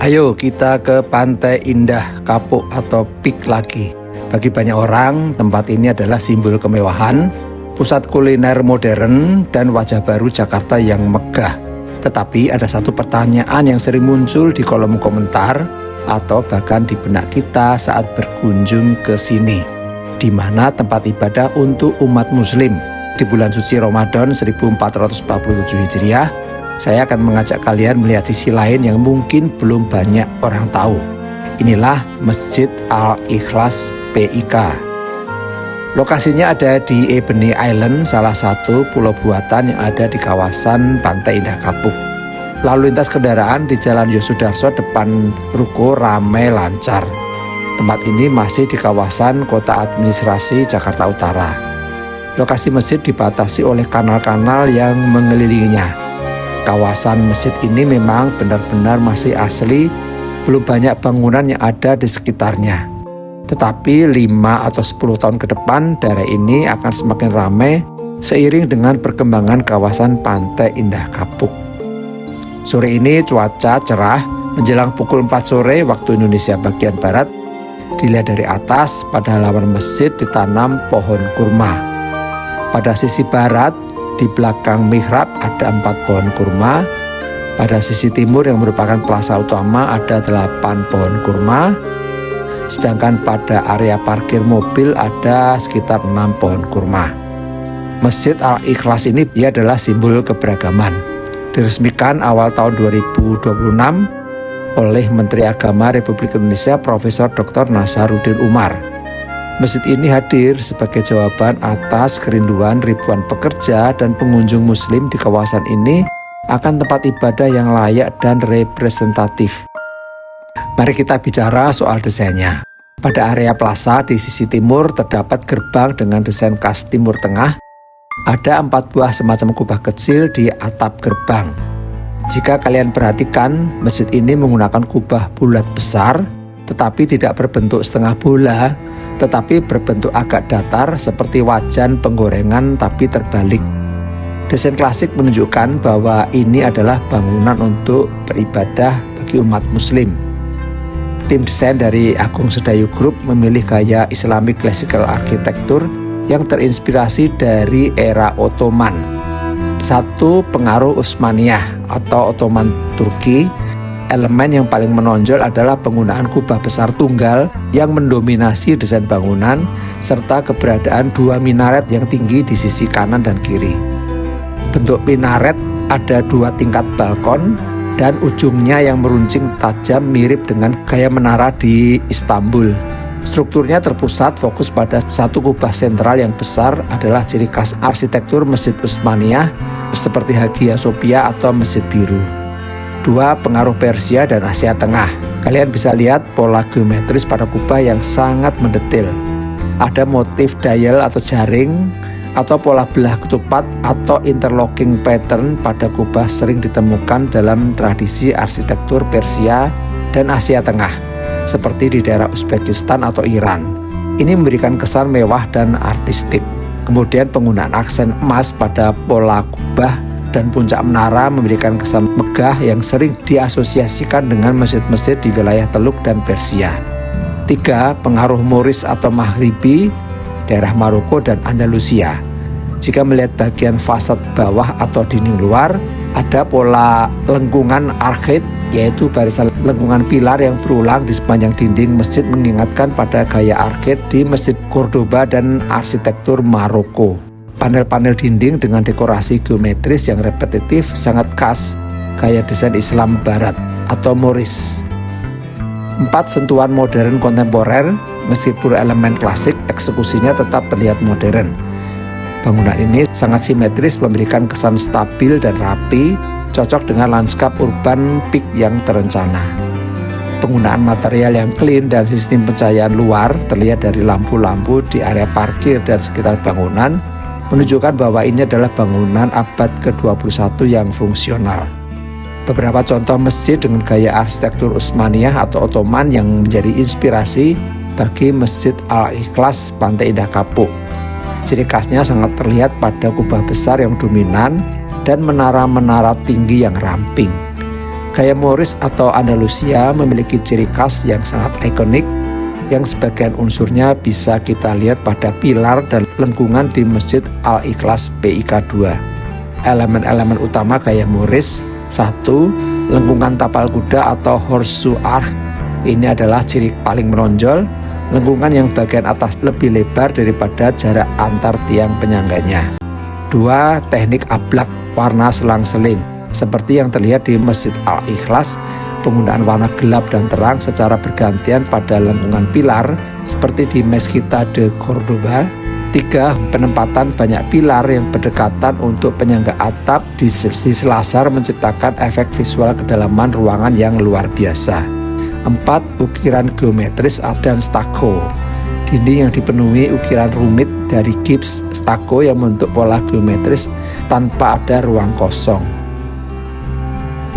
Ayo kita ke Pantai Indah Kapuk atau PIK lagi. Bagi banyak orang, tempat ini adalah simbol kemewahan, pusat kuliner modern, dan wajah baru Jakarta yang megah. Tetapi ada satu pertanyaan yang sering muncul di kolom komentar atau bahkan di benak kita saat berkunjung ke sini. Di mana tempat ibadah untuk umat muslim? Di bulan suci Ramadan 1447 Hijriah, saya akan mengajak kalian melihat sisi lain yang mungkin belum banyak orang tahu. Inilah Masjid Al-Ikhlas PIK. Lokasinya ada di Ebony Island, salah satu pulau buatan yang ada di kawasan Pantai Indah Kapuk. Lalu lintas kendaraan di Jalan Yosudarso depan ruko ramai lancar. Tempat ini masih di kawasan Kota Administrasi Jakarta Utara. Lokasi masjid dibatasi oleh kanal-kanal yang mengelilinginya. Kawasan masjid ini memang benar-benar masih asli, belum banyak bangunan yang ada di sekitarnya. Tetapi 5 atau 10 tahun ke depan daerah ini akan semakin ramai seiring dengan perkembangan kawasan Pantai Indah Kapuk. Sore ini cuaca cerah, menjelang pukul 4 sore waktu Indonesia bagian Barat. Dilihat dari atas, pada halaman masjid ditanam pohon kurma. Pada sisi barat, di belakang mihrab ada 4 pohon kurma. Pada sisi timur yang merupakan plaza utama ada 8 pohon kurma. Sedangkan pada area parkir mobil ada sekitar 6 pohon kurma. Masjid Al-Ikhlas ini adalah simbol keberagaman. Diresmikan awal tahun 2026 oleh Menteri Agama Republik Indonesia Profesor Dr. Nasaruddin Umar. Masjid ini hadir sebagai jawaban atas kerinduan ribuan pekerja dan pengunjung muslim di kawasan ini akan tempat ibadah yang layak dan representatif. Mari kita bicara soal desainnya. Pada area plaza di sisi timur terdapat gerbang dengan desain khas Timur Tengah. Ada 4 buah semacam kubah kecil di atap gerbang. Jika kalian perhatikan, masjid ini menggunakan kubah bulat besar, tetapi tidak berbentuk setengah bola, tetapi berbentuk agak datar seperti wajan penggorengan tapi terbalik. Desain klasik menunjukkan bahwa ini adalah bangunan untuk beribadah bagi umat muslim. Tim desain dari Agung Sedayu Group memilih gaya Islamic Classical Architecture yang terinspirasi dari era Ottoman. Satu, pengaruh Utsmaniyah atau Ottoman Turki. Elemen yang paling menonjol adalah penggunaan kubah besar tunggal yang mendominasi desain bangunan serta keberadaan 2 minaret yang tinggi di sisi kanan dan kiri. Bentuk minaret ada 2 tingkat balkon dan ujungnya yang meruncing tajam mirip dengan gaya menara di Istanbul. Strukturnya terpusat fokus pada satu kubah sentral yang besar adalah ciri khas arsitektur Masjid Utsmaniyah seperti Hagia Sophia atau Masjid Biru. 2, pengaruh Persia dan Asia Tengah. Kalian bisa lihat pola geometris pada kubah yang sangat mendetail. Ada motif dial atau jaring, atau pola belah ketupat atau interlocking pattern pada kubah sering ditemukan dalam tradisi arsitektur Persia dan Asia Tengah, seperti di daerah Uzbekistan atau Iran. Ini memberikan kesan mewah dan artistik. Kemudian penggunaan aksen emas pada pola kubah dan puncak menara memberikan kesan megah yang sering diasosiasikan dengan masjid-masjid di wilayah Teluk dan Persia. 3, pengaruh Moorish atau Maghribi, daerah Maroko dan Andalusia. Jika melihat bagian fasad bawah atau dinding luar, ada pola lengkungan arcade, yaitu barisan lengkungan pilar yang berulang di sepanjang dinding masjid mengingatkan pada gaya arcade di Masjid Cordoba dan arsitektur Maroko. Panel-panel dinding dengan dekorasi geometris yang repetitif sangat khas gaya desain Islam Barat atau Moorish. 4, sentuhan modern kontemporer. Meskipun elemen klasik, eksekusinya tetap terlihat modern. Bangunan ini sangat simetris, memberikan kesan stabil dan rapi, cocok dengan lanskap urban peak yang terencana. Penggunaan material yang clean dan sistem pencahayaan luar terlihat dari lampu-lampu di area parkir dan sekitar bangunan, menunjukkan bahwa ini adalah bangunan abad ke-21 yang fungsional. Beberapa contoh masjid dengan gaya arsitektur Utsmaniyah atau Ottoman yang menjadi inspirasi bagi Masjid Al-Ikhlas Pantai Indah Kapuk. Ciri khasnya sangat terlihat pada kubah besar yang dominan dan menara-menara tinggi yang ramping. Gaya Moorish atau Andalusia memiliki ciri khas yang sangat ikonik, yang sebagian unsurnya bisa kita lihat pada pilar dan lengkungan di Masjid Al-Ikhlas PIK 2. Elemen-elemen utama gaya Moorish: 1. Lengkungan tapal kuda atau horseshoe arch. Ini adalah ciri paling menonjol. Lengkungan yang bagian atas lebih lebar daripada jarak antar tiang penyangganya. 2. Teknik ablak warna selang-seling. Seperti yang terlihat di Masjid Al-Ikhlas, penggunaan warna gelap dan terang secara bergantian pada lengkungan pilar seperti di Mezquita de Cordoba. 3. Penempatan banyak pilar yang berdekatan untuk penyangga atap di selasar menciptakan efek visual kedalaman ruangan yang luar biasa. 4. Ukiran geometris dan stucco. Dinding yang dipenuhi ukiran rumit dari gips stucco yang membentuk pola geometris tanpa ada ruang kosong.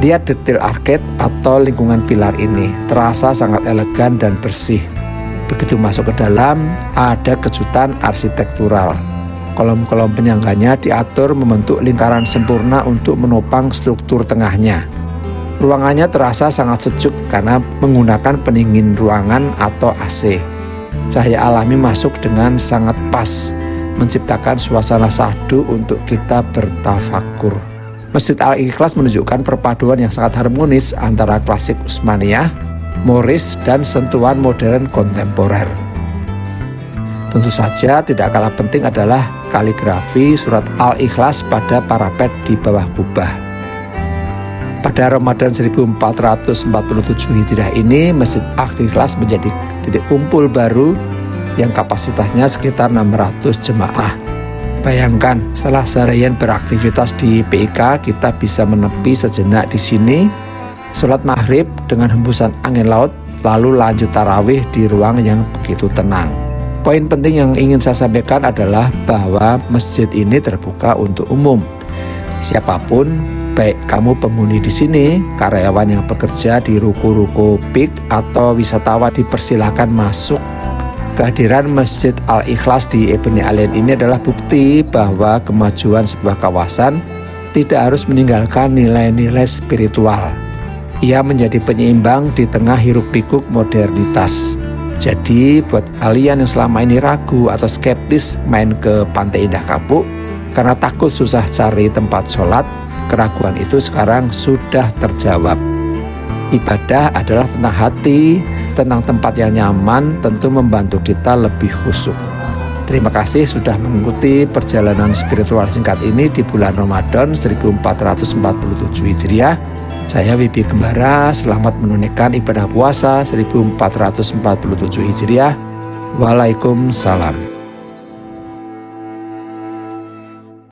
Lihat detail arcade atau lingkungan pilar ini, terasa sangat elegan dan bersih. Begitu masuk ke dalam, ada kejutan arsitektural. Kolom-kolom penyangganya diatur membentuk lingkaran sempurna untuk menopang struktur tengahnya. Ruangannya terasa sangat sejuk karena menggunakan pendingin ruangan atau AC. Cahaya alami masuk dengan sangat pas, menciptakan suasana syahdu untuk kita bertafakur. Masjid Al-Ikhlas menunjukkan perpaduan yang sangat harmonis antara klasik Utsmaniyah, Moorish, dan sentuhan modern kontemporer. Tentu saja tidak kalah penting adalah kaligrafi surat Al-Ikhlas pada parapet di bawah kubah. Pada Ramadan 1447 Hijriah ini, Masjid Al-Ikhlas menjadi titik kumpul baru yang kapasitasnya sekitar 600 jemaah. Bayangkan, setelah seharian beraktivitas di PIK, kita bisa menepi sejenak di sini, sholat maghrib dengan hembusan angin laut, lalu lanjut tarawih di ruang yang begitu tenang. Poin penting yang ingin saya sampaikan adalah bahwa masjid ini terbuka untuk umum. Siapapun, baik kamu penghuni di sini, karyawan yang bekerja di ruko-ruko PIK, atau wisatawan, dipersilahkan masuk. Kehadiran Masjid Al-Ikhlas di Ebene Alien ini adalah bukti bahwa kemajuan sebuah kawasan tidak harus meninggalkan nilai-nilai spiritual. Ia menjadi penyeimbang di tengah hiruk-pikuk modernitas. Jadi buat kalian yang selama ini ragu atau skeptis main ke Pantai Indah Kapuk karena takut susah cari tempat sholat, keraguan itu sekarang sudah terjawab. Ibadah adalah tentang hati, tentang tempat yang nyaman, tentu membantu kita lebih khusyuk. Terima kasih sudah mengikuti perjalanan spiritual singkat ini di bulan Ramadan 1447 Hijriah. Saya Wibi Gembara, selamat menunaikan ibadah puasa 1447 Hijriah. Waalaikumsalam.